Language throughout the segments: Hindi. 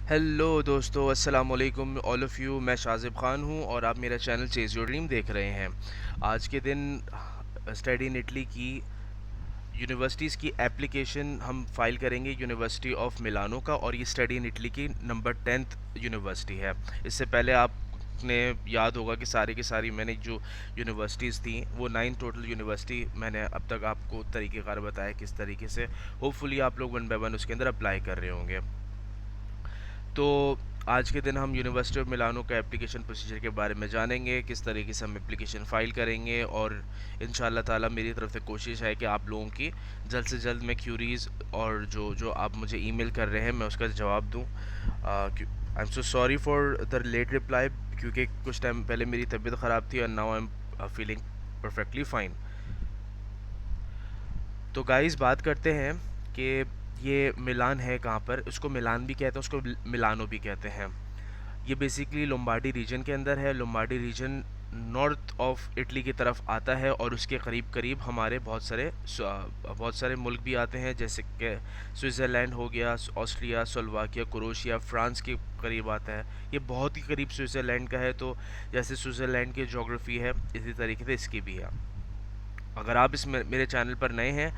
हेलो दोस्तों, अस्सलाम वालेकुम ऑल ऑफ़ यू। मैं शाज़िब ख़ान हूँ और आप मेरा चैनल चेज़ योर ड्रीम देख रहे हैं। आज के दिन स्टडी इन इटली की यूनिवर्सिटीज़ की एप्लीकेशन हम फ़ाइल करेंगे यूनिवर्सिटी ऑफ मिलानो का, और ये स्टडी इन इटली की नंबर 10th यूनिवर्सिटी है। इससे पहले आपने याद होगा कि सारी की सारी मैंने जो यूनिवर्सिटीज़ थी वो 9 टोटल यूनिवर्सिटी मैंने अब तक आपको तरीक़ेकार बताया किस तरीके से। होपफुली आप लोग वन बाय वन उसके अंदर अप्लाई कर रहे होंगे। तो आज के दिन हम यूनिवर्सिटी ऑफ मिलानो का एप्लीकेशन प्रोसीजर के बारे में जानेंगे, किस तरीके से हम एप्लीकेशन फ़ाइल करेंगे, और इंशाल्लाह ताला मेरी तरफ से कोशिश है कि आप लोगों की जल्द से जल्द मैं क्यूरीज़ और जो जो आप मुझे ईमेल कर रहे हैं मैं उसका जवाब दूँ। I am so sorry for the late reply, क्योंकि कुछ टाइम पहले मेरी तबीयत ख़राब थी और now I am feeling perfectly fine. तो गाइस बात करते हैं कि ये मिलान है कहाँ पर। उसको मिलान भी कहते हैं, उसको मिलानो भी कहते हैं। ये बेसिकली लोम्बार्डी रीजन के अंदर है। Lombardy region north of Italy की तरफ आता है और उसके करीब करीब हमारे बहुत सारे मुल्क भी आते हैं, जैसे कि स्विट्ज़रलैंड हो गया, ऑस्ट्रिया, स्लोवाकिया, क्रोएशिया, फ्रांस के करीब आता है। ये बहुत ही करीब स्विट्ज़रलैंड का है, तो जैसे स्विट्ज़रलैंड की जोग्राफ़ी है इसी तरीके से इसकी भी है। अगर आप इस मेरे चैनल पर नए हैं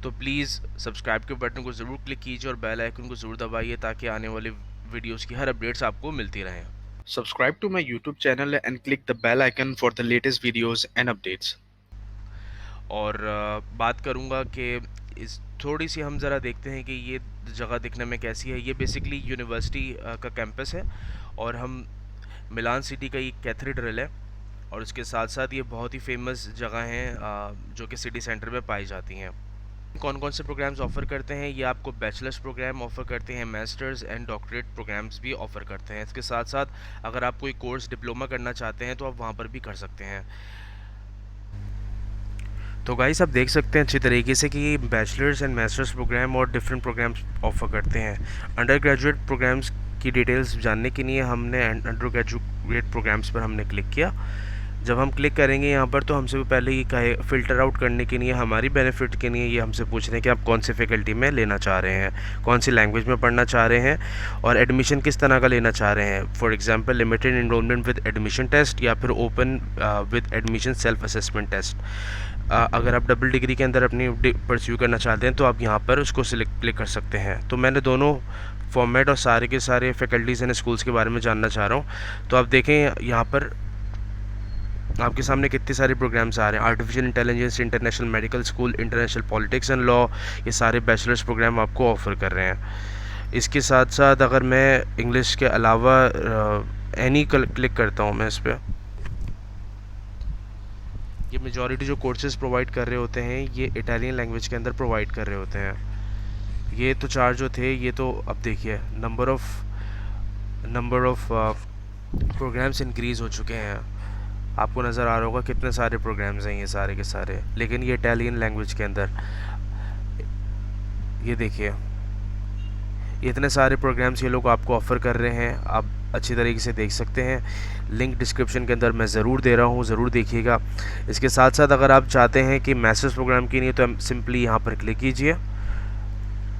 तो प्लीज़ सब्सक्राइब के बटन को ज़रूर क्लिक कीजिए और बेल आइकन को ज़रूर दबाइए, ताकि आने वाले वीडियोस की हर अपडेट्स आपको मिलती रहें। Subscribe to my YouTube channel and click the bell icon for the latest videos and updates. और बात करूँगा कि इस थोड़ी सी हम ज़रा देखते हैं कि ये जगह दिखने में कैसी है। ये बेसिकली यूनिवर्सिटी का कैंपस है और हम मिलान सिटी का ये कैथेड्रल है, और इसके साथ साथ ये बहुत ही फेमस जगह हैं जो कि सिटी सेंटर में पाई जाती हैं। कौन कौन से प्रोग्राम्स ऑफ़र करते हैं? ये आपको बैचलर्स प्रोग्राम ऑफ़र करते हैं, मास्टर्स एंड डॉक्टरेट प्रोग्राम्स भी ऑफ़र करते हैं। इसके साथ साथ अगर आप कोई कोर्स डिप्लोमा करना चाहते हैं तो आप वहाँ पर भी कर सकते हैं। तो गाइस आप देख सकते हैं अच्छी तरीके से कि बैचलर्स एंड मास्टर्स प्रोग्राम और डिफरेंट प्रोग्राम्स ऑफ़र करते हैं। अंडर ग्रेजुएट प्रोग्राम्स की डिटेल्स जानने के लिए हमने अंडर ग्रेजुएट प्रोग्राम्स पर हमने क्लिक किया। जब हम क्लिक करेंगे यहाँ पर तो हमसे पहले ये कहे फ़िल्टर आउट करने के लिए, हमारी बेनिफिट के लिए ये हमसे पूछ रहे हैं कि आप कौन सी फैकल्टी में लेना चाह रहे हैं, कौन सी लैंग्वेज में पढ़ना चाह रहे हैं, और एडमिशन किस तरह का लेना चाह रहे हैं। For example limited enrolment with admission test या फिर open with admission self assessment test. अगर आप डबल डिग्री के अंदर अपनी परस्यू करना चाहते हैं तो आप यहाँ पर उसको सिलेक्ट क्लिक कर सकते हैं। तो मैंने दोनों फॉर्मेट और सारे के सारे फैकल्टीज़ एंड स्कूल्स के बारे में जानना चाह रहा हूँ। तो आप देखें यहाँ पर आपके सामने कितने सारे प्रोग्राम्स आ रहे हैं। Artificial intelligence, international medical school, international politics and law, ये सारे बैचलर्स प्रोग्राम आपको ऑफ़र कर रहे हैं। इसके साथ साथ अगर मैं इंग्लिश के अलावा एनी क्लिक करता हूँ मैं इस पर, ये मेजॉरिटी जो कोर्सेज़ प्रोवाइड कर रहे होते हैं ये इटालियन लैंग्वेज के अंदर प्रोवाइड कर रहे होते हैं। ये तो चार जो थे, ये तो अब देखिए नंबर ऑफ़ प्रोग्राम्स इंक्रीज़ हो चुके हैं। आपको नज़र आ रहा होगा कितने सारे प्रोग्राम्स हैं ये सारे के सारे, लेकिन ये इटालियन लैंग्वेज के अंदर। ये देखिए ये इतने सारे प्रोग्राम्स ये लोग आपको ऑफ़र कर रहे हैं, आप अच्छी तरीके से देख सकते हैं। लिंक डिस्क्रिप्शन के अंदर मैं ज़रूर दे रहा हूँ, ज़रूर देखिएगा। इसके साथ साथ अगर आप चाहते हैं कि मास्टर्स प्रोग्राम के लिए तो सिंपली यहाँ पर क्लिक कीजिए।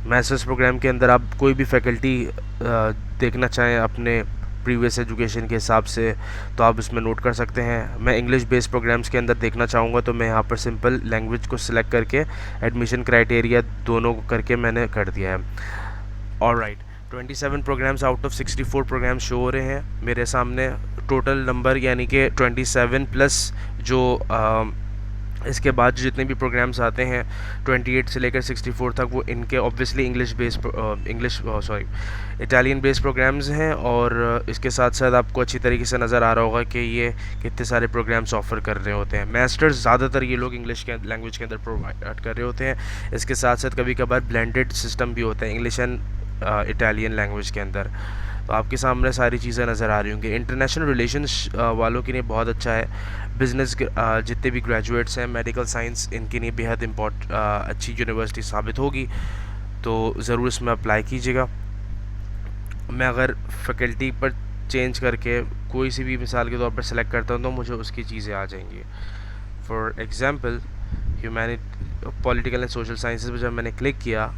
मास्टर्स प्रोग्राम के अंदर आप कोई भी फैकल्टी देखना चाहें अपने प्रीवियस एजुकेशन के हिसाब से तो आप इसमें नोट कर सकते हैं। मैं इंग्लिश बेस्ड प्रोग्राम्स के अंदर देखना चाहूँगा तो मैं यहाँ पर सिंपल लैंग्वेज को सिलेक्ट करके एडमिशन क्राइटेरिया दोनों को करके मैंने कर दिया है। Alright, 27 programmes out of 64 programmes show हो रहे हैं मेरे सामने। टोटल नंबर यानी कि 27 प्लस जो इसके बाद जितने भी प्रोग्राम्स आते हैं 28 से लेकर 64 तक, वो इनके ऑब्वियसली इटालियन बेस्ड प्रोग्राम्स हैं। और इसके साथ साथ आपको अच्छी तरीके से नज़र आ रहा होगा कि ये कितने सारे प्रोग्राम्स ऑफ़र कर रहे होते हैं। मास्टर्स ज़्यादातर ये लोग इंग्लिश के लैंग्वेज के अंदर प्रोवाइड कर रहे होते हैं। इसके साथ साथ कभी कभार ब्लेंडेड सिस्टम भी होता है इंग्लिश एंड इटालियन लैंग्वेज के अंदर। तो आपके सामने सारी चीज़ें नज़र आ रही होंगी। इंटरनेशनल रिलेशंस वालों के लिए बहुत अच्छा है। बिज़नेस जितने भी ग्रेजुएट्स हैं, मेडिकल साइंस, इनके लिए बेहद अच्छी यूनिवर्सिटी साबित होगी, तो ज़रूर इसमें अप्लाई कीजिएगा। मैं अगर फैकल्टी पर चेंज करके कोई सी भी मिसाल के तौर पर सेलेक्ट करता हूँ तो मुझे उसकी चीज़ें आ जाएंगी। For example political and social sciences पर जब मैंने क्लिक किया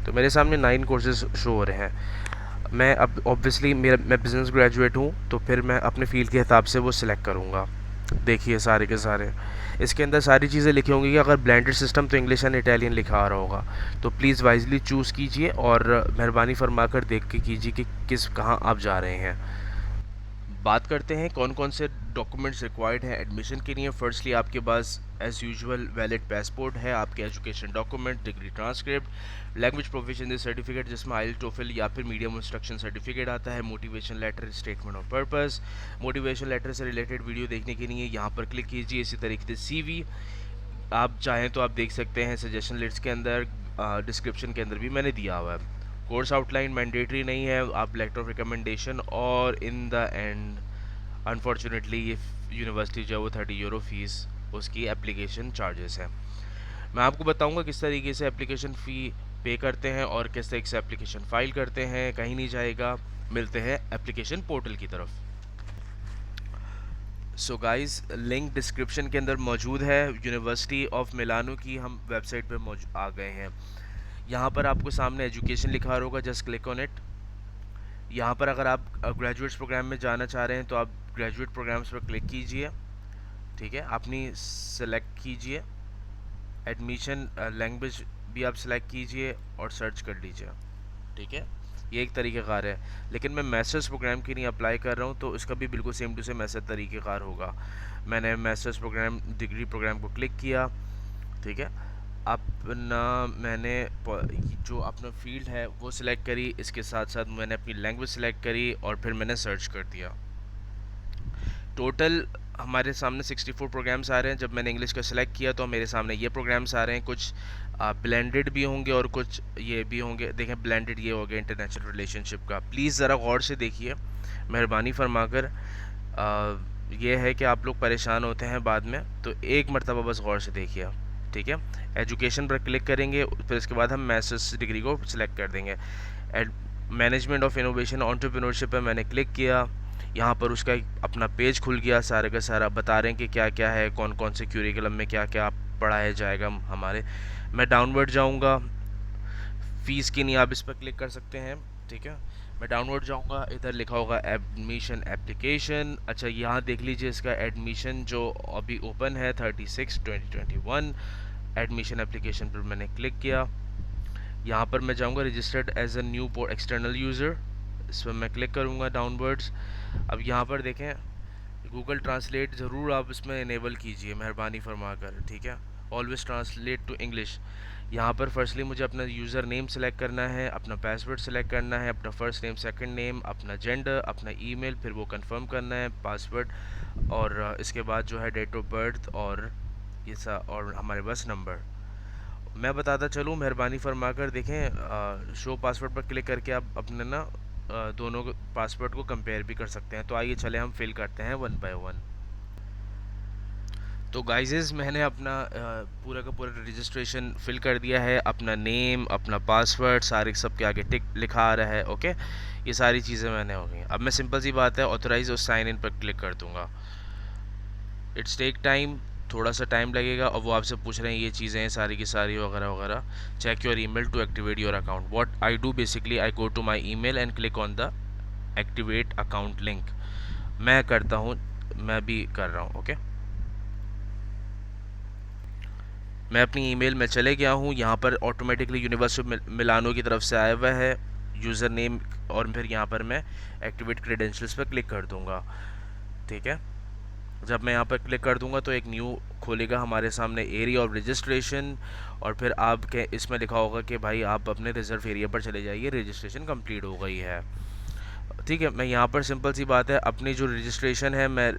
तो मेरे सामने 9 कोर्सेज शो हो रहे हैं। मैं अब ऑब्वियसली मैं बिज़नेस ग्रेजुएट हूँ, तो फिर मैं अपने फील्ड के हिसाब से वो सिलेक्ट करूँगा। देखिए सारे के सारे इसके अंदर सारी चीज़ें लिखी होंगी कि अगर ब्लेंडेड सिस्टम तो इंग्लिश एंड इटालियन लिखा आ रहा होगा। तो प्लीज़ वाइजली चूज़ कीजिए और मेहरबानी फरमा कर देख के कीजिए कि किस कहाँ आप जा रहे हैं। बात करते हैं कौन कौन से डॉक्यूमेंट्स रिक्वायर्ड हैं एडमिशन के लिए। फर्स्टली आपके पास एज यूजुअल वैलिड पासपोर्ट है, आपके education document, degree transcript, language proficiency certificate जिसमें आइल टोफल या फिर मीडियम इंस्ट्रक्शन सर्टिफिकेट आता है, motivation letter, statement of purpose. Motivation letter से रिलेटेड वीडियो देखने के लिए यहाँ पर क्लिक कीजिए। इसी तरीके से सीवी आप चाहें तो आप देख सकते हैं सजेशन लिस्ट के अंदर, डिस्क्रिप्शन के अंदर भी मैंने दिया हुआ है। कोर्स आउटलाइन मैंडेटरी नहीं है, आप लेटर ऑफ रिकमेंडेशन और इन द एंड अनफॉर्चुनेटली ये यूनिवर्सिटी जो है वो 30 यूरो फीस उसकी एप्लीकेशन चार्जेस है। मैं आपको बताऊंगा किस तरीके से एप्लीकेशन फ़ी पे करते हैं और किस तरीके से एप्लीकेशन फ़ाइल करते हैं। कहीं नहीं जाएगा, मिलते हैं एप्लीकेशन पोर्टल की तरफ। सो गाइस, लिंक डिस्क्रिप्शन के अंदर मौजूद है। यूनिवर्सिटी ऑफ मिलानो की हम वेबसाइट पे आ गए हैं। यहाँ पर आपको सामने एजुकेशन लिखा होगा, जस्ट क्लिक ऑन इट। यहाँ पर अगर आप ग्रेजुएट्स प्रोग्राम में जाना चाह रहे हैं तो आप ग्रेजुएट प्रोग्राम्स पर क्लिक कीजिए। ठीक है, अपनी सेलेक्ट कीजिए। एडमिशन लैंग्वेज भी आप सेलेक्ट कीजिए और सर्च कर लीजिए। ठीक है, ये एक तरीक़ेकार है, लेकिन मैं मास्टर्स प्रोग्राम के लिए अप्लाई कर रहा हूँ तो इसका भी बिल्कुल सेम टू सेम ऐसा तरीक़ेकार होगा। मैंने मास्टर्स प्रोग्राम डिग्री प्रोग्राम को क्लिक किया। ठीक है, अपना मैंने जो अपना फील्ड है वो सिलेक्ट करी, इसके साथ साथ मैंने अपनी लैंग्वेज सेलेक्ट करी और फिर मैंने सर्च कर दिया। टोटल हमारे सामने 64 प्रोग्राम्स आ रहे हैं। जब मैंने इंग्लिश का सिलेक्ट किया तो मेरे सामने ये प्रोग्राम्स आ रहे हैं। कुछ ब्लेंडेड भी होंगे और कुछ ये भी होंगे। देखें, ब्लेंडेड ये हो गया इंटरनेशनल रिलेशनशिप का। प्लीज़ ज़रा गौर से देखिए, मेहरबानी फरमाकर। ये है कि आप लोग परेशान होते हैं बाद में, तो एक मरतबा बस गौर से देखिए। ठीक है, एजुकेशन पर क्लिक करेंगे, फिर इसके बाद हम मास्टर्स डिग्री को सिलेक्ट कर देंगे। मैनेजमेंट ऑफ इनोवेशन एंटरप्रेन्योरशिप पर मैंने क्लिक किया। यहाँ पर उसका अपना पेज खुल गया, सारे का सारा बता रहे हैं कि क्या क्या है, कौन कौन से क्यूरिकुलम में क्या क्या पढ़ाया जाएगा हमारे। मैं डाउनवर्ड जाऊँगा, फ़ीस के लिए आप इस पर क्लिक कर सकते हैं। ठीक है, मैं डाउनवर्ड जाऊँगा, इधर लिखा होगा एडमिशन एप्लीकेशन। अच्छा, यहाँ देख लीजिए इसका एडमिशन जो अभी ओपन है 36/2021 एडमिशन एप्लीकेशन पर मैंने क्लिक किया। यहाँ पर मैं जाऊँगा registered as a new external user, इस पर मैं क्लिक करूँगा डाउनवर्ड्स। अब यहाँ पर देखें, गूगल ट्रांसलेट ज़रूर आप इसमें इनेबल कीजिए मेहरबानी फरमा कर। ठीक है, ऑलवेज ट्रांसलेट टू इंग्लिश। यहाँ पर फर्स्टली मुझे अपना यूज़र नेम सेलेक्ट करना है, अपना पासवर्ड सेलेक्ट करना है, अपना फ़र्स्ट नेम, सेकंड नेम, अपना जेंडर, अपना ईमेल, फिर वो कंफर्म करना है पासवर्ड, और इसके बाद जो है डेट ऑफ बर्थ और ये और हमारे बस नंबर। मैं बताता चलूँ, मेहरबानी फरमा कर देखें, शो पासवर्ड पर क्लिक करके आप अपने ना दोनों पासवर्ड को कंपेयर भी कर सकते हैं। तो आइए चले हम फिल करते हैं वन बाय वन। तो गाइजेस, मैंने अपना पूरा का पूरा रजिस्ट्रेशन फिल कर दिया है। अपना नेम, अपना पासवर्ड, सारे सब के आगे टिक लिखा आ रहा है। ओके, ये सारी चीज़ें मैंने हो गई। अब मैं सिंपल सी बात है ऑथराइज और साइन इन पर क्लिक कर दूंगा। इट्स टेक टाइम, थोड़ा सा टाइम लगेगा, और वो आपसे पूछ रहे हैं ये चीज़ें सारी की सारी वगैरह वगैरह। Check your email to activate your account. What I do basically, I go to my email and click on the activate account link. मैं करता हूँ, मैं भी कर रहा हूँ। ओके, मैं अपनी ईमेल में चले गया हूँ। यहाँ पर ऑटोमेटिकली यूनिवर्सिटी मिलानो की तरफ से आया हुआ है यूज़र नेम, और फिर यहाँ पर मैं एक्टिवेट क्रेडेंशियल्स पर क्लिक कर दूँगा। ठीक है, जब मैं यहाँ पर क्लिक कर दूंगा तो एक न्यू खोलेगा हमारे सामने एरिया ऑफ रजिस्ट्रेशन, और फिर आपके इसमें लिखा होगा कि भाई आप अपने रिजर्व एरिया पर चले जाइए, रजिस्ट्रेशन कंप्लीट हो गई है। ठीक है, मैं यहाँ पर सिंपल सी बात है अपनी जो रजिस्ट्रेशन है मैं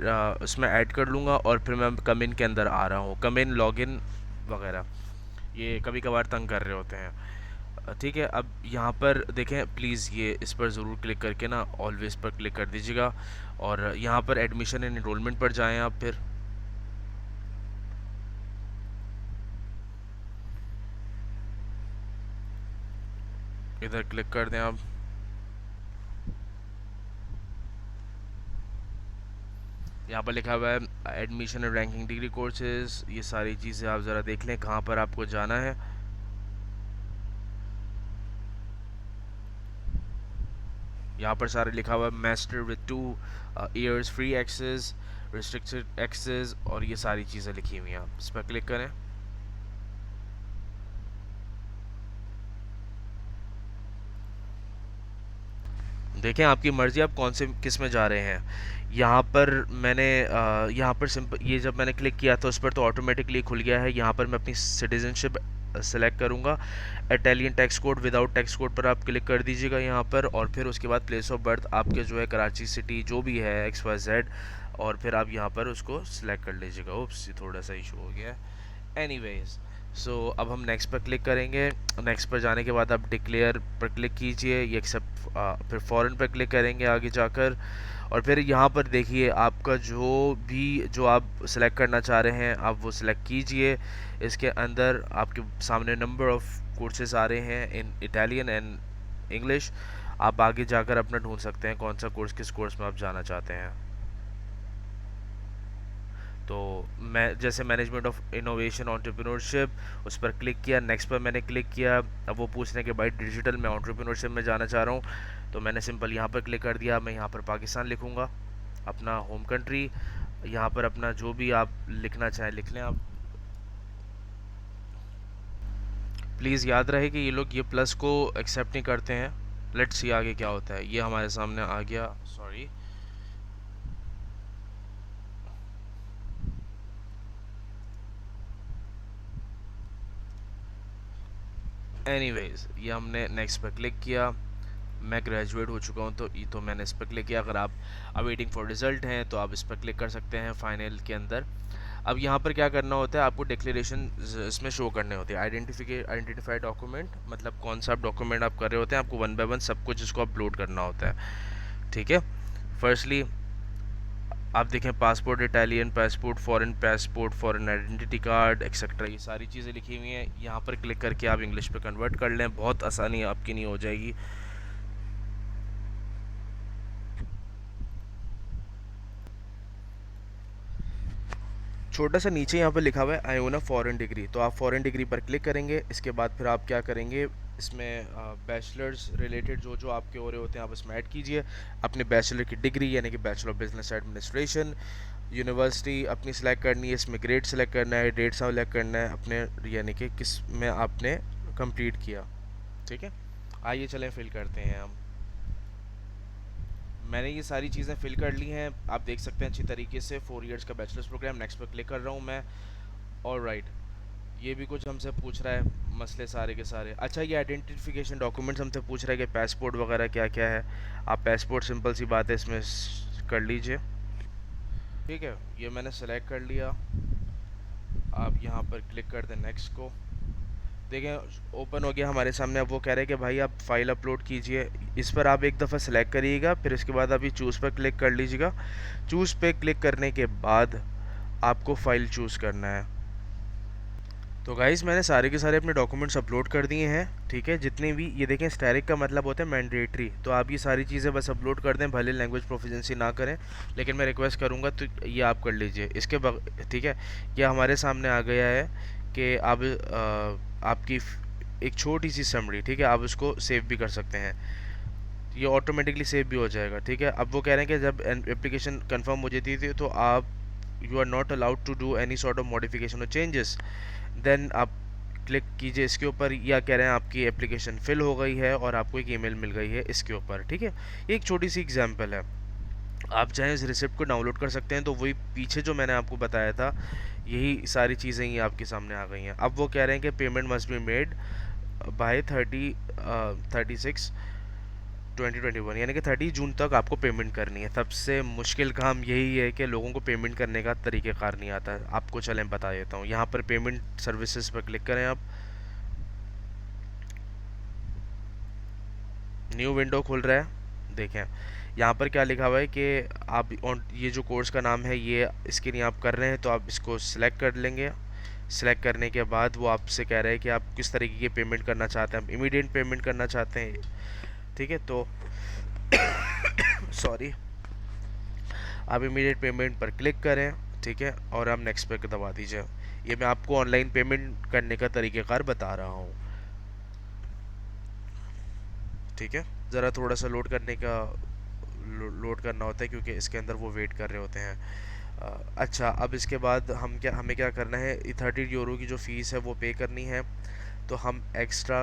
उसमें ऐड कर लूँगा, और फिर मैं कम इन के अंदर आ रहा हूँ। कम इन, लॉगिन वगैरह ये कभी कभार तंग कर रहे होते हैं। ठीक है, अब यहाँ पर देखें, प्लीज़ ये इस पर ज़रूर क्लिक करके ना ऑलवेज पर क्लिक कर दीजिएगा, और यहाँ पर एडमिशन एंड एनरोलमेंट पर जाएं आप। फिर इधर क्लिक कर दें आप। यहाँ पर लिखा हुआ है admission and ranking degree courses. ये सारी चीज़ें आप ज़रा देख लें कहाँ पर आपको जाना है। यहाँ पर सारे लिखा हुआ है master with 2 years free access, restricted access, और ये सारी चीज़ें लिखी हुई हैं। आप इस पर क्लिक करें। देखें आपकी मर्ज़ी, आप कौन से किस में जा रहे हैं। यहाँ पर मैंने यहाँ पर सिंपल ये जब मैंने क्लिक किया तो उस पर तो ऑटोमेटिकली खुल गया है। यहाँ पर मैं अपनी सिटीजनशिप सेलेक्ट करूँगा। Italian tax code without tax code पर आप क्लिक कर दीजिएगा यहाँ पर, और फिर उसके बाद प्लेस ऑफ बर्थ आपके जो है कराची सिटी जो भी है XYZ, और फिर आप यहाँ पर उसको सिलेक्ट कर लीजिएगा। उप्स, थोड़ा सा इशू हो गया। एनीवेज, सो अब हम नेक्स्ट पर क्लिक करेंगे। नेक्स्ट पर जाने के बाद आप डिक्लेयर पर क्लिक कीजिए, ये एक्सेप्ट, फिर फॉरेन पर क्लिक करेंगे आगे जाकर, और फिर यहाँ पर देखिए आपका जो आप सिलेक्ट करना चाह रहे हैं आप वो सिलेक्ट कीजिए। इसके अंदर आपके सामने नंबर ऑफ़ कोर्सेज आ रहे हैं इन इटालियन एंड इंग्लिश। आप आगे जाकर अपना ढूंढ सकते हैं कौन सा कोर्स, किस कोर्स में आप जाना चाहते हैं। तो मैं जैसे मैनेजमेंट ऑफ इनोवेशन एंटरप्रेन्योरशिप उस पर क्लिक किया, नेक्स्ट पर मैंने क्लिक किया। अब वो पूछ रहे हैं कि भाई डिजिटल में एंटरप्रेन्योरशिप में जाना चाह रहा हूँ, तो मैंने सिंपल यहाँ पर क्लिक कर दिया। मैं यहाँ पर पाकिस्तान लिखूँगा, अपना होम कंट्री। यहाँ पर अपना जो भी आप लिखना चाहें लिख लें आप। प्लीज़ याद रहे कि ये लोग ये प्लस को एक्सेप्ट नहीं करते हैं। लेट्स सी आगे क्या होता है। ये हमारे सामने आ गया, सॉरी। एनीवेज, ये हमने नेक्स्ट पर क्लिक किया। मैं ग्रेजुएट हो चुका हूँ तो मैंने इस पर क्लिक किया। अगर आप अवेटिंग फॉर रिज़ल्ट हैं तो आप इस पर क्लिक कर सकते हैं फाइनल के अंदर। अब यहाँ पर क्या करना होता है, आपको डिक्लेरेशन इसमें शो करने होते हैं। आइडेंटिफाइड डॉक्यूमेंट, मतलब कौन सा आप डॉक्यूमेंट आप कर रहे होते हैं, आपको वन बाय वन सब कुछ इसको अपलोड करना होता है। ठीक है, फर्स्टली आप देखें passport, Italian passport, foreign identity card etcetera, ये सारी चीज़ें लिखी हुई हैं। यहाँ पर क्लिक करके आप इंग्लिश पे कन्वर्ट कर लें, बहुत आसानी आपकी नहीं हो जाएगी। छोटा सा नीचे यहाँ पर लिखा हुआ है आई ओन अ फॉरेन डिग्री, तो आप फॉरेन डिग्री पर क्लिक करेंगे। इसके बाद फिर आप क्या करेंगे, इसमें बैचलर्स रिलेटेड जो जो आपके हो रहे होते हैं आप इसमें ऐड कीजिए। अपने बैचलर की डिग्री यानी कि bachelor of business administration, university अपनी सेलेक्ट करनी है, इसमें ग्रेड सेलेक्ट करना है, डेट सेलेक्ट करना है अपने, यानी कि किस में आपने कंप्लीट किया। ठीक है, आइए चलें फिल करते हैं हम। मैंने ये सारी चीज़ें फिल कर ली हैं, आप देख सकते हैं अच्छी तरीके से। 4 इयर्स का बैचलर्स प्रोग्राम, नेक्स्ट पर क्लिक कर रहा हूँ मैं। और राइट, ये भी कुछ हमसे पूछ रहा है मसले सारे के सारे। अच्छा, ये आइडेंटिफिकेशन डॉक्यूमेंट्स हमसे पूछ रहा है कि पासपोर्ट वगैरह क्या क्या है। आप पासपोर्ट सिंपल सी बात है इसमें कर लीजिए। ठीक है, ये मैंने सेलेक्ट कर लिया। आप यहाँ पर क्लिक कर दें नेक्स्ट को। देखें ओपन हो गया हमारे सामने। अब वो कह रहे हैं कि भाई आप फाइल अपलोड कीजिए। इस पर आप एक दफ़ा सेलेक्ट करिएगा, फिर इसके बाद आप ये चूज़ पर क्लिक कर लीजिएगा। चूज़ पे क्लिक करने के बाद आपको फ़ाइल चूज़ करना है। तो गाइज़ मैंने सारे के सारे अपने डॉक्यूमेंट्स अपलोड कर दिए हैं। ठीक है, जितने भी ये देखें स्टैटिक का मतलब होता है मैंडेटरी, तो आप ये सारी चीज़ें बस अपलोड कर दें, भले लैंग्वेज प्रोफिशिएंसी ना करें, लेकिन मैं रिक्वेस्ट करूँगा तो ये आप कर लीजिए। इसके ठीक है, यह हमारे सामने आ गया है कि अब आपकी एक छोटी सी समरी, ठीक है, आप उसको सेव भी कर सकते हैं। ये ऑटोमेटिकली सेव भी हो जाएगा। ठीक है, अब वो कह रहे हैं कि जब एप्लीकेशन कंफर्म हो जाती थी तो आप you are not allowed to do any sort of modification और चेंजेस। देन आप क्लिक कीजिए इसके ऊपर, या कह रहे हैं आपकी एप्लीकेशन फिल हो गई है और आपको एक ईमेल मिल गई है इसके ऊपर। ठीक है, ये एक छोटी सी एग्जांपल है। आप चाहें इस रिसिप्ट को डाउनलोड कर सकते हैं। तो वही पीछे जो मैंने आपको बताया था, यही सारी चीज़ें ही आपके सामने आ गई हैं। अब वो कह रहे हैं कि payment must be made by 2021, यानी कि 30 जून तक आपको पेमेंट करनी है। सबसे मुश्किल काम यही है कि लोगों को पेमेंट करने का तरीक़ेकार नहीं आता। आपको चलें बता देता हूँ। यहाँ पर पेमेंट सर्विसेज पर क्लिक करें आप। न्यू विंडो खुल रहा है। देखें यहाँ पर क्या लिखा हुआ है कि आप ये जो कोर्स का नाम है ये इसके लिए आप कर रहे हैं, तो आप इसको सिलेक्ट कर लेंगे। सिलेक्ट करने के बाद वो आपसे कह रहे हैं कि आप किस तरीके की पेमेंट करना चाहते हैं। आप इमीडिएट पेमेंट करना चाहते हैं। ठीक है, तो सॉरी, आप इमीडिएट पेमेंट पर क्लिक करें। ठीक है, और आप नेक्स्ट पे दबा दीजिए। ये मैं आपको ऑनलाइन पेमेंट करने का तरीक़ेकार बता रहा हूँ। ठीक है, ज़रा थोड़ा सा लोड करने का लोड करना होता है, क्योंकि इसके अंदर वो वेट कर रहे होते हैं। अच्छा, अब इसके बाद हमें क्या करना है, 30 यूरो की जो फ़ीस है वो पे करनी है। तो हम एक्स्ट्रा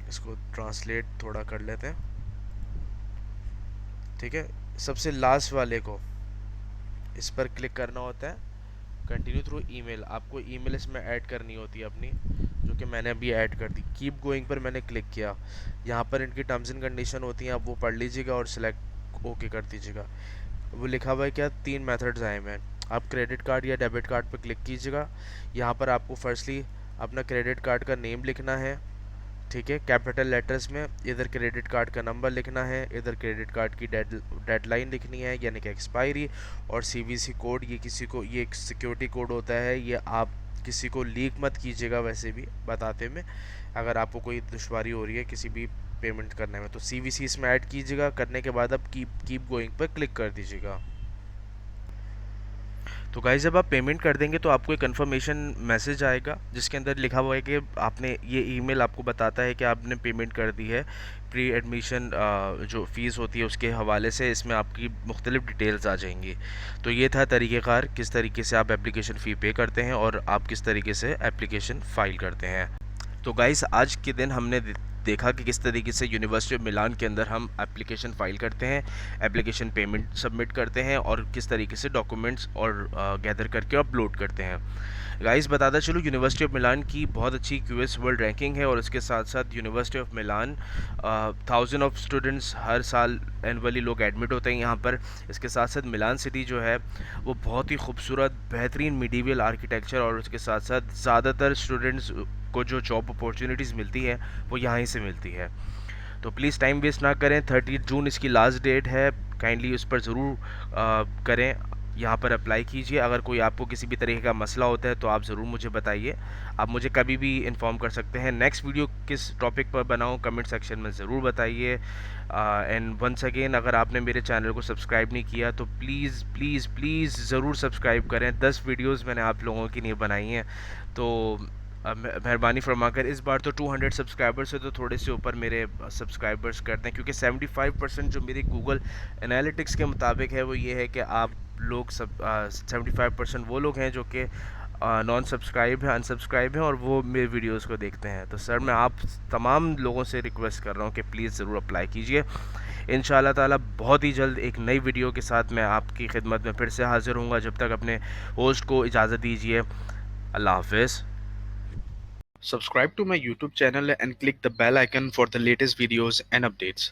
इसको ट्रांसलेट थोड़ा कर लेते हैं, ठीक है। सबसे लास्ट वाले को इस पर क्लिक करना होता है, कंटिन्यू थ्रू ईमेल। आपको ईमेल इसमें ऐड करनी होती है अपनी, जो कि मैंने अभी ऐड कर दी। कीप गोइंग पर मैंने क्लिक किया। यहाँ पर इनकी टर्म्स एंड कंडीशन होती हैं, आप वो पढ़ लीजिएगा और सिलेक्ट ओके कर दीजिएगा। वो लिखा हुआ है क्या, 3 मेथड्स आए हैं। आप क्रेडिट कार्ड या डेबिट कार्ड पर क्लिक कीजिएगा। यहाँ पर आपको फर्स्टली अपना क्रेडिट कार्ड का नेम लिखना है, ठीक है, कैपिटल लेटर्स में। इधर क्रेडिट कार्ड का नंबर लिखना है, इधर क्रेडिट कार्ड की डेडलाइन लिखनी है, यानी कि एक्सपायरी, और सीवीसी कोड। ये किसी को, ये एक सिक्योरिटी कोड होता है, ये आप किसी को लीक मत कीजिएगा, वैसे भी बताते में, अगर आपको कोई दुश्वारी हो रही है किसी भी पेमेंट करने में। तो सीवीसी इसमें ऐड कीजिएगा। करने के बाद आप कीप गोइंग पर क्लिक कर दीजिएगा। तो गाइस, जब आप पेमेंट कर देंगे तो आपको एक कंफर्मेशन मैसेज आएगा, जिसके अंदर लिखा हुआ है कि आपने, ये ईमेल आपको बताता है कि आपने पेमेंट कर दी है। प्री एडमिशन जो फ़ीस होती है उसके हवाले से इसमें आपकी मुख्तलिफ डिटेल्स आ जाएंगी। तो ये था तरीक़ेकार, किस तरीके से आप एप्लीकेशन फ़ी पे करते हैं और आप किस तरीके से एप्लीकेशन फ़ाइल करते हैं। तो गाइस, आज के दिन हमने देखा कि किस तरीके से यूनिवर्सिटी ऑफ मिलान के अंदर हम एप्लीकेशन फ़ाइल करते हैं, एप्लीकेशन पेमेंट सबमिट करते हैं, और किस तरीके से डॉक्यूमेंट्स और गैदर करके अपलोड करते हैं। गाइस, बताता चलो, यूनिवर्सिटी ऑफ मिलान की बहुत अच्छी क्यूएस वर्ल्ड रैंकिंग है, और इसके साथ साथ university of Milan 1000 of students हर साल एनुअली लोग एडमिट होते हैं यहाँ पर। इसके साथ साथ मिलान सिटी जो है वो बहुत ही खूबसूरत बेहतरीन मिडीवल आर्किटेक्चर, और उसके साथ साथ ज़्यादातर स्टूडेंट्स को जो जॉब अपॉर्चुनिटीज़ मिलती है वो यहाँ ही से मिलती है। तो प्लीज़ टाइम वेस्ट ना करें, 30 जून इसकी लास्ट डेट है, काइंडली उस पर ज़रूर करें, यहाँ पर अप्लाई कीजिए। अगर कोई आपको किसी भी तरीके का मसला होता है तो आप ज़रूर मुझे बताइए, आप मुझे कभी भी इन्फॉर्म कर सकते हैं। नेक्स्ट वीडियो किस टॉपिक पर बनाऊँ, कमेंट सेक्शन में ज़रूर बताइए। एंड वंस अगेन, अगर आपने मेरे चैनल को सब्सक्राइब नहीं किया तो प्लीज़ प्लीज़ प्लीज़ ज़रूर सब्सक्राइब करें। 10 वीडियोज़ मैंने आप लोगों के लिए बनाई हैं, तो मेहरबानी फरमाकर, इस बार तो 200 सब्सक्राइबर्स है, तो थोड़े से ऊपर मेरे सब्सक्राइबर्स करते हैं, क्योंकि 75% जो मेरी गूगल एनालिटिक्स के मुताबिक है वो ये है कि आप लोग 75% वो लोग हैं जो कि नॉन सब्सक्राइब है, अनसब्सक्राइब हैं, और वो मेरे वीडियोस को देखते हैं। तो सर, मैं आप तमाम लोगों से रिक्वेस्ट कर रहा हूँ कि प्लीज़ ज़रूर अप्लाई कीजिए। इंशाल्लाह ताला बहुत ही जल्द एक नई वीडियो के साथ मैं आपकी खिदमत में फिर से हाज़िर हूँगा। जब तक अपने होस्ट को इजाज़त दीजिए, अल्लाह हाफ़िज़। Subscribe to my YouTube channel and click the bell icon for the latest videos and updates.